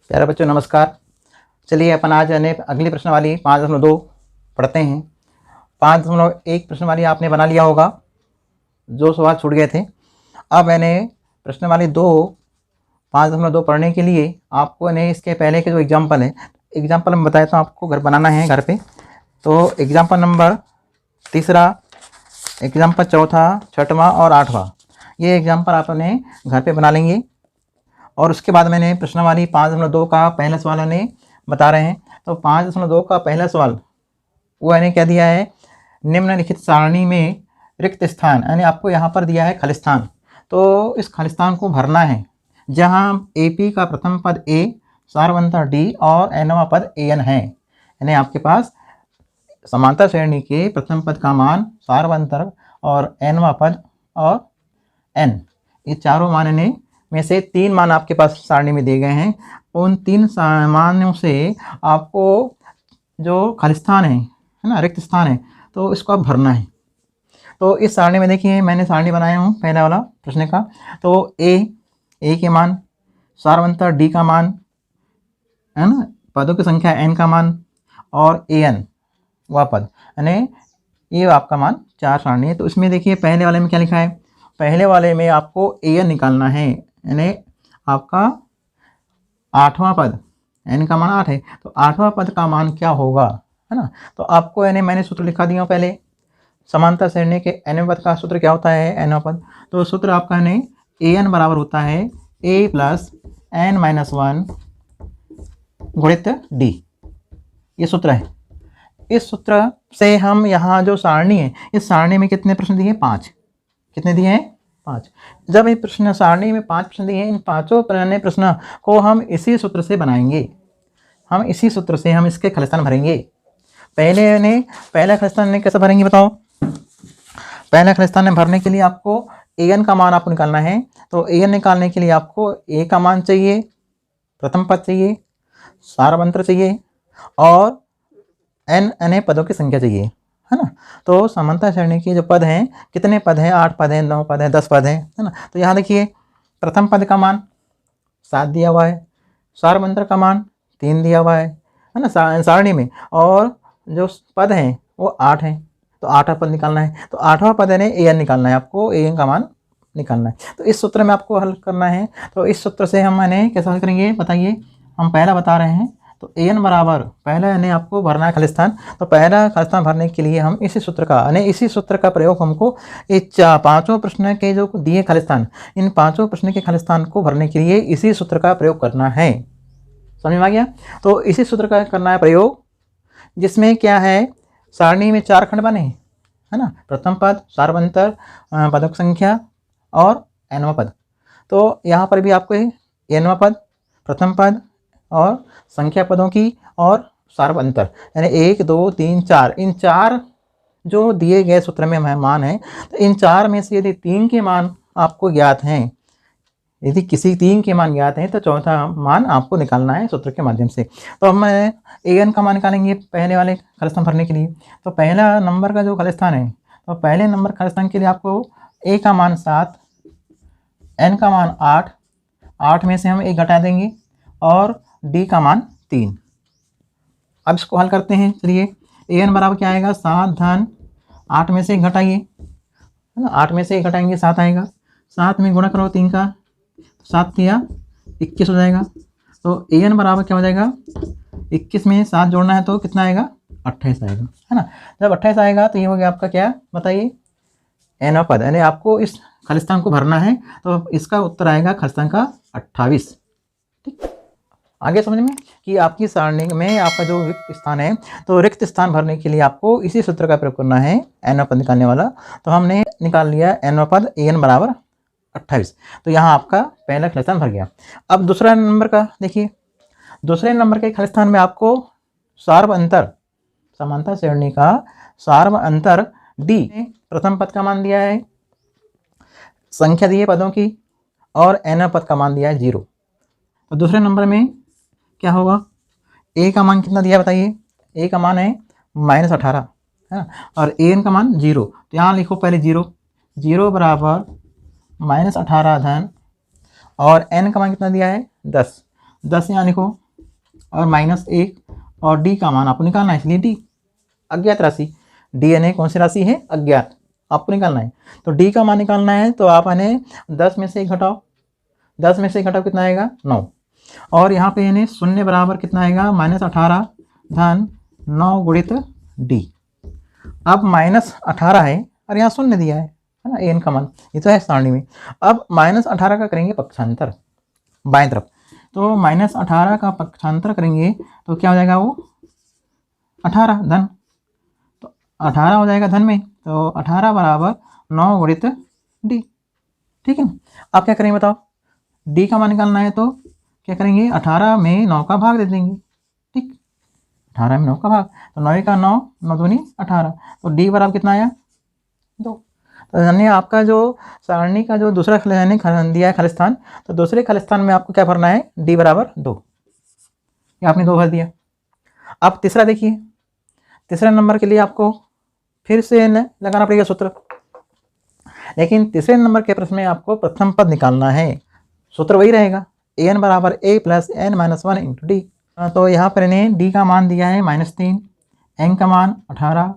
प्यारे बच्चों नमस्कार। चलिए अपन आज अगली प्रश्न वाली 5.2 पढ़ते हैं। 5.1 प्रश्न वाली आपने बना लिया होगा, जो सवाल छूट गए थे। अब मैंने प्रश्न वाली 5.2 पढ़ने के लिए आपको इसके पहले के जो एग्जाम्पल है, एग्जाम्पल मैं बताया था आपको घर बनाना है घर पे। तो एग्जाम्पल नंबर 3, एग्जाम्पल 4, 6वां और 8वां, ये एग्जाम्पल आपने घर पे बना लेंगे। और उसके बाद मैंने प्रश्नवाली 5.2 का पहला सवाल बता रहे हैं। तो 5.2 का पहला सवाल वो क्या दिया है, निम्नलिखित सारणी में रिक्त स्थान, आपको यहाँ पर दिया है खालिस्तान। तो इस खालिस्तान को भरना है जहाँ AP का प्रथम पद A, सारवंतर D और nवां पद AN है। आपके पास समांतर श्रेणी के प्रथम पद का मान, सारवंतर और nवां पद और N, ये चारों मान में से 3 मान आपके पास सारणी में दिए गए हैं। उन 3 मानों से आपको जो खालिस्तान है ना, रिक्त स्थान है, तो इसको आप भरना है। तो इस सारणी में देखिए मैंने सारणी बनाया हूँ पहला वाला प्रश्न का। तो A के मान, सारवंतर D का मान है ना, पदों की संख्या N का मान और AN वह पद, ये आपका मान 4 सारणी है। तो इसमें देखिए पहले वाले में क्या लिखा है, पहले वाले में आपको AN निकालना है, आपका 8वां पद, N का मान 8 है, तो 8वां पद का मान क्या होगा, है ना। तो आपको मैंने सूत्र लिखा दिया पहले, समांतर श्रेणी के nवें पद का सूत्र क्या होता है, nवां पद। तो सूत्र आपका AN बराबर होता है A + n-1 गुणित D, ये सूत्र है। इस सूत्र से हम यहाँ जो सारणी है, इस सारणी में कितने प्रश्न दिए, 5। कितने दिए हैं, 5। जब ये प्रश्न सारणी में 5 प्रश्न दिए हैं, इन 5 प्रश्न को हम इसी सूत्र से बनाएंगे। हम इसी सूत्र से हम इसके खालिस्तान भरेंगे। पहला खालिस्तान कैसे भरेंगे बताओ। पहला खालिस्तान भरने के लिए आपको AN का मान आपको निकालना है। तो AN निकालने के लिए आपको A का मान चाहिए, प्रथम पद चाहिए, सारवंतर चाहिए और N पदों की संख्या चाहिए, है ना। तो समांतर श्रेणी के जो पद हैं, कितने पद हैं, 8 पद हैं, 9 पद हैं, 10 पद हैं, है ना। तो यहाँ देखिए प्रथम पद का मान 7 दिया हुआ है, सारवंतर का मान 3 दिया हुआ है ना सारणी में, और जो पद हैं वो 8 हैं। तो 8वां पद निकालना है। तो 8वां पद AN निकालना है, आपको AN का मान निकालना है। तो इस सूत्र में आपको हल करना है। तो इस सूत्र से हम कैसे हल करेंगे बताइए। हम पहला बता रहे हैं। तो AN बराबर पहला आपको भरना है खालिस्तान। तो पहला खालिस्तान भरने के लिए हम इसी सूत्र का प्रयोग हमको ये 5 प्रश्न के जो दिए खालिस्तान, इन 5 प्रश्न के खालिस्तान को भरने के लिए इसी सूत्र का प्रयोग करना है। समझ में आ गया। तो इसी सूत्र का करना है प्रयोग, जिसमें क्या है, सारणी में 4 खंड बने, है ना, प्रथम पद, सारवंतर, पदों की संख्या और nवां पद। तो यहाँ पर भी आपको nवां पद, प्रथम पद और संख्या पदों की और सारवंतर, 1 2 3 4, इन 4 जो दिए गए सूत्र में मान है। तो इन 4 में से यदि 3 के मान आपको ज्ञात हैं, यदि किसी 3 के मान ज्ञात हैं, तो चौथा मान आपको निकालना है सूत्र के माध्यम से। तो हम AN का मान निकालेंगे पहले वाले खालिस्तान भरने के लिए। तो पहला नंबर का जो खालिस्तान है, तो पहले नंबर खालिस्तान के लिए आपको A का मान 7, N का मान 8, 8 में से हम 1 घटा देंगे और D का मान 3। अब इसको हल करते हैं। चलिए AN बराबर क्या आएगा, 7 धन 8 में से 1 घटाइए, है ना, 8 में से 1 घटाएंगे 7 आएगा। 7 में गुणा करो 3 का, 7 किया 21 हो जाएगा। तो AN बराबर क्या हो जाएगा, 21 में 7 जोड़ना है तो कितना आएगा, 28 आएगा, है ना। जब 28 आएगा तो ये हो गया आपका क्या बताइए, nवां पद, आपको इस खालिस्तान को भरना है। तो इसका उत्तर आएगा खालिस्तान का 28। ठीक, आगे समझ में कि आपकी सारणी में आपका जो रिक्त स्थान है, तो रिक्त स्थान भरने के लिए आपको इसी सूत्र का प्रयोग करना है, nवां पद निकालने वाला। तो हमने निकाल लिया nवां पद, AN बराबर 28। तो यहाँ आपका पहला खालिस्तान भर गया। अब दूसरा नंबर का देखिए, दूसरे नंबर के खालिस्तान में आपको सारवंतर, समांतर श्रेणी का सारवंतर D, प्रथम पद का मान दिया है, संख्या दी है पदों की, और nवां पद का मान दिया है 0। तो दूसरे नंबर में क्या होगा, A का मान कितना दिया बताइए, A का मान है -18, है ना, और AN का मान 0। तो यहाँ लिखो पहले 0 बराबर -18 धन, और N का मान कितना दिया है 10, 10 यहाँ लिखो और -1 और डी का मान आपको निकालना है, इसलिए डी अज्ञात राशि। डी यानी कौन सी राशि है? अज्ञात, आपको निकालना है। तो डी का मान निकालना है तो आप यानी 10 में से 1 घटाओ, 10 में से 1 घटाओ कितना आएगा? 9। और यहाँ पे यानी शून्य बराबर कितना आएगा? -18 धन 9 गुणित डी। अब -18 है और यहाँ शून्य दिया है ना, एन का मान, ये तो है सारणी में। अब -18 का करेंगे पक्षांतर बाएं तरफ, तो -18 का पक्षांतर करेंगे तो क्या हो जाएगा? वो 18 धन, तो 18 हो जाएगा धन में, तो 18 बराबर 9 गुणित डी। ठीक है, आप क्या करेंगे बताओ? डी का मान निकालना है तो क्या करेंगे? 18 में 9 का भाग दे देंगे। ठीक, 18 में 9 का भाग, तो 9 का 9, 9 दूनी 18, तो डी बराबर कितना आया? 2। तो यानी आपका जो सारणी का जो दूसरा दिया है खालिस्तान, तो दूसरे खालिस्तान में आपको क्या भरना है? डी बराबर 2, ये आपने 2 भर दिया। अब तीसरा देखिए, तीसरे नंबर के लिए आपको फिर से लगाना पड़ेगा सूत्र, लेकिन तीसरे नंबर के प्रश्न में आपको प्रथम पद निकालना है। सूत्र वही रहेगा, an बराबर a plus n minus 1 into D. तो यहाँ पर इन्हें डी का मान दिया है -3, n का मान 18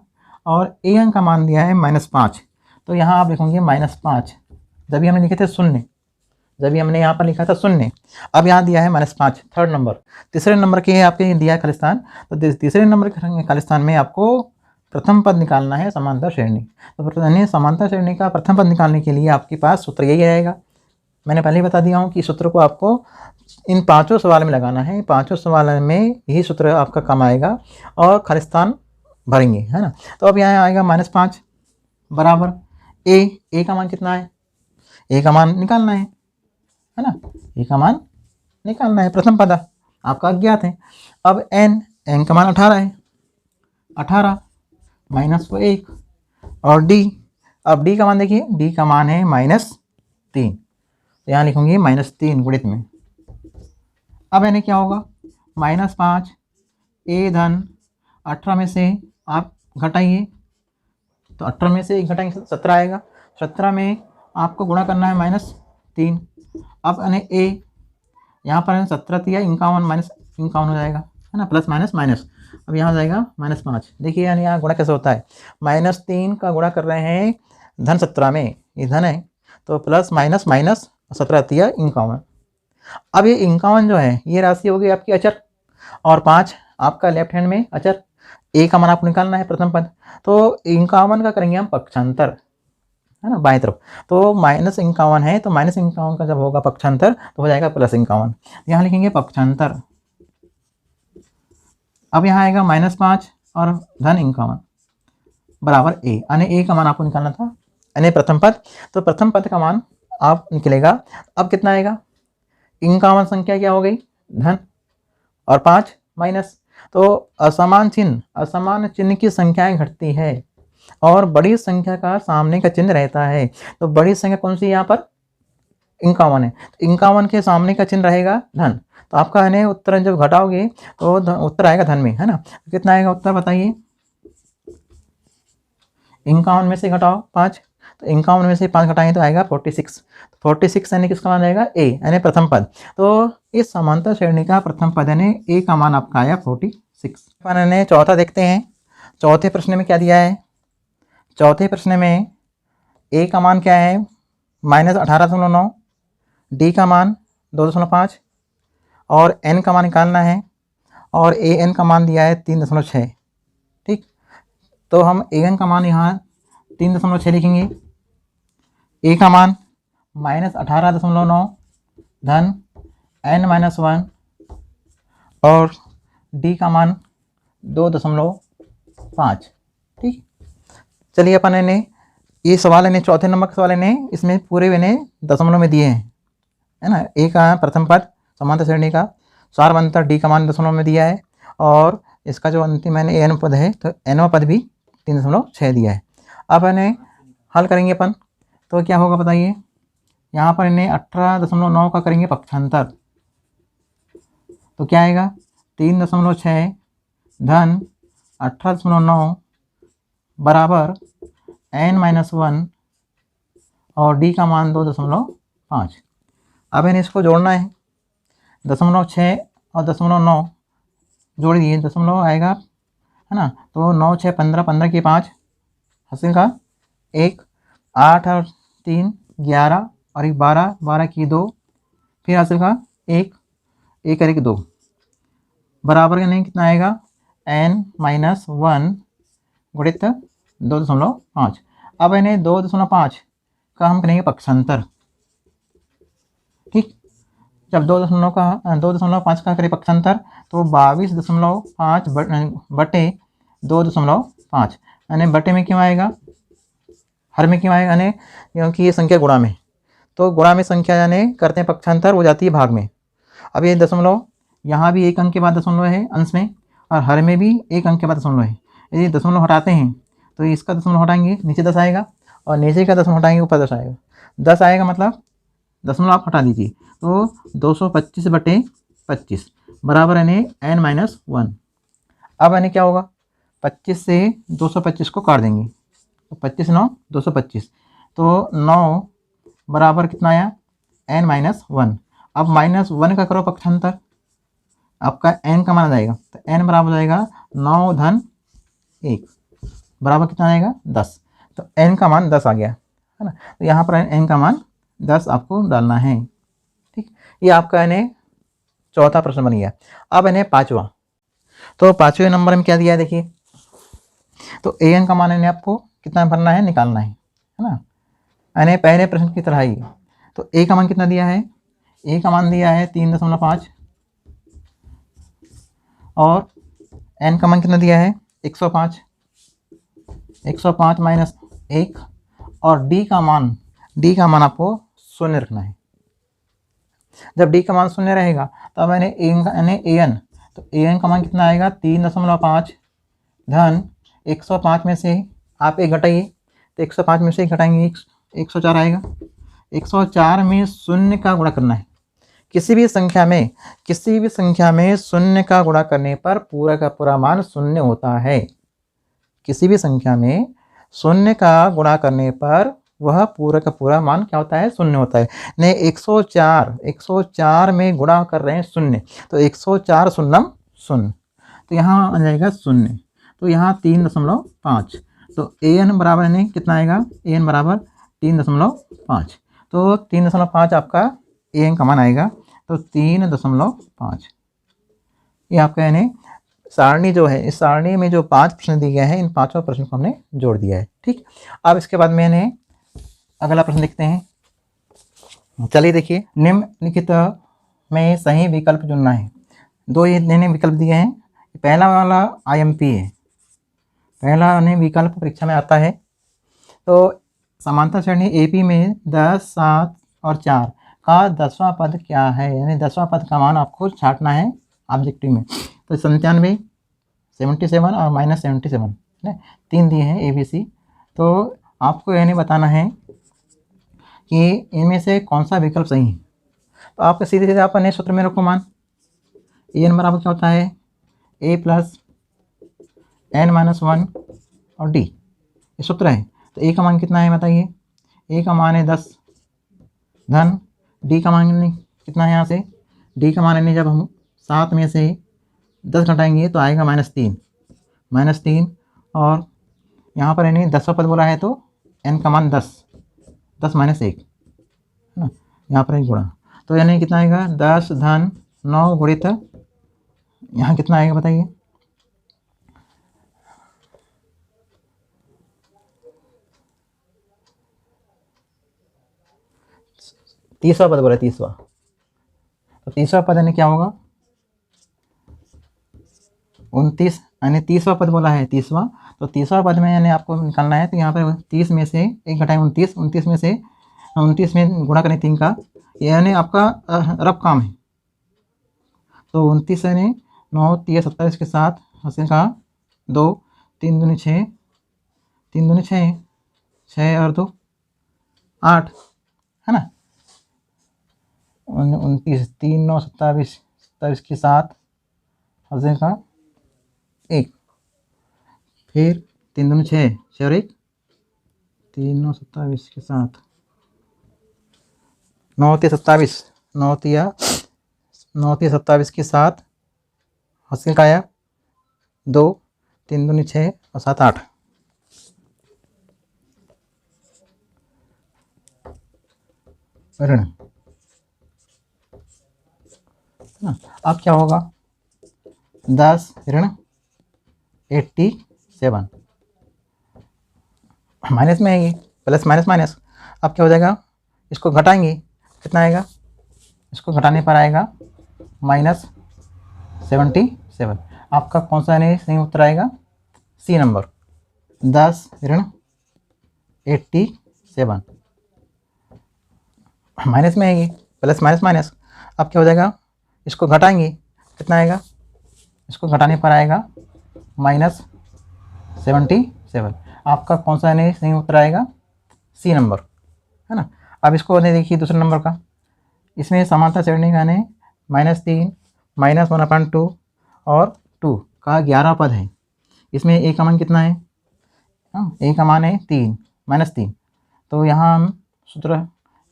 और an का मान दिया है -5। तो यहाँ आप लिखेंगे -5, जब भी हमने लिखे थे शून्य, जब भी हमने यहाँ पर लिखा था शून्य, अब यहाँ दिया है -5 थर्ड नंबर। तीसरे नंबर के आपके दिया है खालिस्तान, तो तीसरे नंबर के खालिस्तान में आपको प्रथम पद निकालना है समांतर श्रेणी। तो समांतर श्रेणी का प्रथम पद निकालने के लिए आपके पास सूत्र यही रहेगा। मैंने पहले ही बता दिया हूँ कि सूत्र को आपको इन 5 सवाल में लगाना है, 5 सवाल में यही सूत्र आपका काम आएगा और खालिस्तान भरेंगे, है ना। तो अब यहाँ आएगा -5 बराबर ए का मान कितना है? ए का मान निकालना है ना, ए का मान निकालना है, प्रथम पद आपका अज्ञात है। अब एन का मान 18 है, 18 माइनस 1 और डी, अब डी का मान देखिए, डी का मान है -3, तो यहाँ लिखूंगी -3 गुणित में। अब यानी क्या होगा? -5 ए धन 18 में से आप घटाइए, तो 18 में से 1 घटाएंगे 17 आएगा, 17 में आपको गुणा करना है -3। अब यानी ए यहाँ पर 17 दिया 51 -51 हो जाएगा, है ना, प्लस माइनस माइनस। अब यहाँ हो जाएगा -5। देखिए यानी यहाँ गुणा कैसे होता है? -3 का गुणा कर रहे हैं धन 17 में, ये धन है, तो प्लस माइनस माइनस 17 दिया 51। अब ये 51 जो है ये राशि हो गई आपकी अचर, और 5 आपका लेफ्ट हैंड में अचर। ए का मान आपको निकालना है प्रथम पद, तो 51 का करेंगे हम पक्षांतर, है ना, बाएं तरफ। तो -51 है, तो -51 का जब होगा पक्षांतर तो हो जाएगा +51। यहाँ लिखेंगे पक्षांतर। अब यहाँ आएगा -5 और धन 51 बराबर ए, यानी ए का मान आपको निकालना था, यानी प्रथम पद। तो प्रथम पद का मान आप निकलेगा। अब कितना आएगा? 51 संख्या क्या हो गई? धन, और 5 माइनस। तो असमान चिन्ह की संख्याएं घटती है और बड़ी संख्या का सामने का चिन्ह रहता है। तो बड़ी संख्या कौन सी यहाँ पर? 51 है, तो 51 के सामने का चिन्ह रहेगा धन। तो आपका है ना उत्तर जब घटाओगे तो उत्तर आएगा धन में, है ना। तो कितना आएगा उत्तर बताइए? 51 में से घटाओ 5, तो 51 में से 5 घटाएंगे तो आएगा 46। 46 यानी किसका मान आएगा? ए, यानी प्रथम पद। तो इस समांतर श्रेणी का प्रथम पद यानी ए का मान आपका आया 46। अपन चौथा देखते हैं। चौथे प्रश्न में क्या दिया है? चौथे प्रश्न में ए का मान क्या है? -18.9, डी का मान 2.5 और एन का मान निकालना है, और ए एन का मान दिया है 3.6। ठीक, तो हम ए एन का मान यहाँ 3.6 लिखेंगे। ए का मान -18.9 धन n-1 और डी का मान 2.5। ठीक, चलिए अपन ने ये सवाल ने चौथे नंबर का सवाल ने इसमें पूरे मैंने दशमलव में दिए हैं, है ना। ए का प्रथम पद समांतर श्रेणी का सारवंतर डी का मान दशमलव में दिया है, और इसका जो अंतिम मैंने एन पद है तो एनवा पद भी 3.6 दिया है। अब इन्हें हल करेंगे अपन, तो क्या होगा बताइए? यहाँ पर इन्हें 18.9 का करेंगे पक्षांतर, तो क्या आएगा? 3.6 धन 18.9 बराबर n-1 और डी का मान 2.5। अब इन्हें इसको जोड़ना है, 0.6 और 0.9 जोड़ दिए, दशमलव आएगा, है ना। तो 9 6 15, 15 की 5, हासिल का 1, 8 और 3 11 और 1 12, 12 की 2, फिर हासिल का 1, 1 और 1 2, बराबर का नहीं कितना आएगा n-1 गुणित 2.5। अब इन्हें 2.5 का हम करेंगे पक्षांतर, ठीक। जब 2.5 का करें पक्षांतर तो 22.5 बटे 2.5, यानी बटे में क्यों आएगा, हर में क्यों आएगा, यानी क्योंकि ये संख्या गुणा में, तो गुणा में संख्या यानी करते हैं पक्षांतर, हो जाती है भाग में। अब ये दशमलव यहाँ भी एक अंक के बाद दशमलव है अंश में, और हर में भी एक अंक के बाद दशमलव है। यदि दशमलव हटाते हैं तो इसका दशमलव हटाएंगे नीचे 10 आएगा, और नीचे का दशमलव हटाएंगे ऊपर 10 आएगा। 10 आएगा मतलब दशमलव आप हटा दीजिए, तो 225 बटे 25 बराबर यानी n-1। अब यानी क्या होगा, 25 से 225 को काट देंगे, तो 25 9 225, तो 9 बराबर कितना आया n-1। अब -1 का करो पक्षांतर, आपका n का मान आ जाएगा, तो n बराबर हो जाएगा 9 धन 1 बराबर कितना आएगा 10, तो n का मान 10 आ गया, है ना। तो यहाँ पर n का मान 10 आपको डालना है, ठीक। ये आपका यानी चौथा प्रश्न बन गया। अब यानी पाँचवा, तो पाँचवें नंबर में क्या दिया है देखिए, तो an का मान यानी आपको कितना भरना है, निकालना है ना, यानी पहले प्रश्न की तरह ही। तो a का मान कितना दिया है, a का मान दिया है 3.5, और n का मान कितना दिया है 105, 105 माइनस 1, और d का मान आपको 0 रखना है। जब d का मान 0 रहेगा तो अब मैंने an, तो an का मान कितना आएगा 3.5 धन 105 में से आप 1 घटाइए, तो 105 में से 1 घटाएंगे 104 आएगा। 104 में 0 का गुणा करना है, किसी भी संख्या में 0 का गुणा करने पर पूरा का पूरा मान 0 होता है। किसी भी संख्या में 0 का गुणा करने पर वह पूरा का पूरा मान क्या होता है, 0 होता है। नहीं 104 में गुणा कर रहे हैं 0, तो 104 शून्यम 0, तो यहाँ आ जाएगा 0, तो यहाँ 3.5, तो an बराबर नहीं कितना आएगा, an बराबर 3.5, तो 3.5 आपका an का मान आएगा, तो 3.5। ये आपका यानी सारणी जो है, इस सारणी में जो 5 प्रश्न दिए गए हैं, इन 5 प्रश्न को हमने जोड़ दिया है, ठीक। अब इसके बाद मैंने अगला प्रश्न देखते हैं। चलिए देखिए, निम्नलिखित में सही विकल्प चुनना है। 2 ये लेने विकल्प दिए हैं, पहला वाला IMP है, पहला विकल्प परीक्षा में आता है। तो समांतर श्रेणी AP में 10 7 और 4 का 10वां पद क्या है, यानी 10वां पद का मान आपको छांटना है ऑब्जेक्टिव में। तो 97, 77 और -77 है, 3 दिए हैं ABC। तो आपको यानी बताना है कि इनमें से कौन सा विकल्प सही है। तो आपको सीधे सीधे आप नए सूत्र में रखो मान, an बराबर क्या होता है a प्लस n-1 और d, ये सूत्र है। तो a का मान कितना है बताइए, a का मान है 10 धन d का मान कितना है, यहाँ से d का मान है जब हम 7 में से 10 घटाएंगे तो आएगा -3, और यहाँ पर यानी 10वां पद बोला है तो n का मान 10 -1 है ना, यहाँ पर एक गुणा, तो यानी कितना आएगा 10 धन 9 गुणित यहाँ कितना आएगा बताइए, तीसरा पद बोला, तीसवा, तो तीसरा पद यानी क्या होगा 29, यानी 30वां पद बोला है 30वां, तो 30वां पद में यानी आपको निकालना है। तो यहाँ पर 30 में से 1 घटाए 29 में से 29 में गुणा करें 3 का, यानी आपका रफ काम है। तो 29 यानी 9 3 27 के साथ हासिल का 2, 3 दूनी 6, 3 दूनी 6, 6 और 2 8, है ना। 29 3 9 27, 27 के साथ हासिल का 1, फिर 3 दूनी 6, 6 और 1, 3 9 27 के साथ 9 3 27, 9 3 9 3 27 की 7 हासिल का आया 2 3 दूनी 6 और 7 8। ऋण अब क्या होगा 10 ऋण 87 माइनस में आएगी, प्लस माइनस माइनस। अब क्या हो जाएगा, इसको घटाएंगे कितना आएगा, इसको घटाने पर आएगा -77। आपका कौन सा यानी सही उत्तर आएगा, सी नंबर 10 ऋण 87 माइनस में आएगी, प्लस माइनस माइनस। अब क्या हो जाएगा, इसको घटाएंगे कितना आएगा, इसको घटाने पर आएगा -77। आपका कौन सा यानी सही उत्तर आएगा, सी नंबर, है ना। अब इसको देखिए दूसरे नंबर का, इसमें समांतर श्रेणी का यानी -3 -1/2 और 2 का 11 पद है। इसमें ए का मान कितना है, ए का मान है 3 -3। तो यहाँ हम सूत्र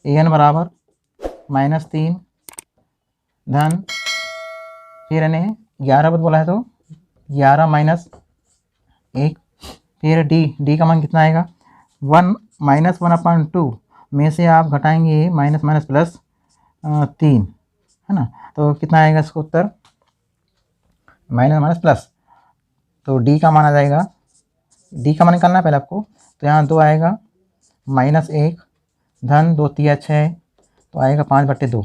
an बराबर -3 धन फिर यानी 11 पद बोला है तो 11 -1 फिर डी का मान कितना आएगा 1 -1/2 में से आप घटाएंगे माइनस माइनस प्लस 3, है ना। तो कितना आएगा इसका उत्तर, माइनस माइनस प्लस, तो डी का मान आ जाएगा, डी का मान निकालना है पहले आपको। तो यहाँ 2 आएगा -1 धन 2 3 6 तो आएगा 5/2,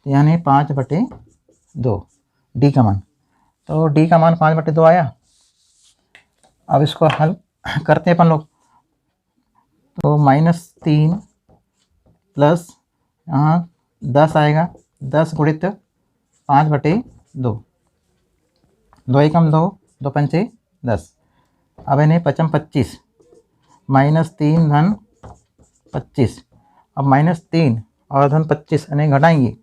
तो यानी 5/2 डी का मान। तो डी का मान 5/2 आया। अब इसको हल करते हैं अपन लोग, तो -3 प्लस यहाँ 10 आएगा, 10 गुणित 5/2, 2 एकम 2 2 पंचे 10। अब इन्हें 5 25 -3 धन 25, अब -3 और धन 25 इन्हें घटाएंगे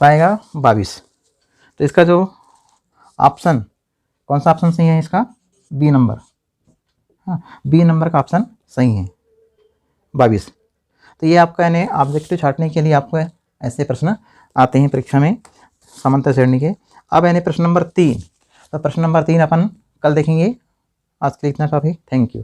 पाएगा 22। तो इसका जो ऑप्शन, कौन सा ऑप्शन सही है इसका, बी नंबर, हाँ बी नंबर का ऑप्शन सही है 22। तो ये आपका यानी ऑब्जेक्टिव छांटने के लिए आपको ऐसे प्रश्न आते हैं परीक्षा में समांतर श्रेणी के। अब यानी प्रश्न नंबर 3, तो प्रश्न नंबर 3 अपन कल देखेंगे। आज के लिए इतना काफ़ी, थैंक यू।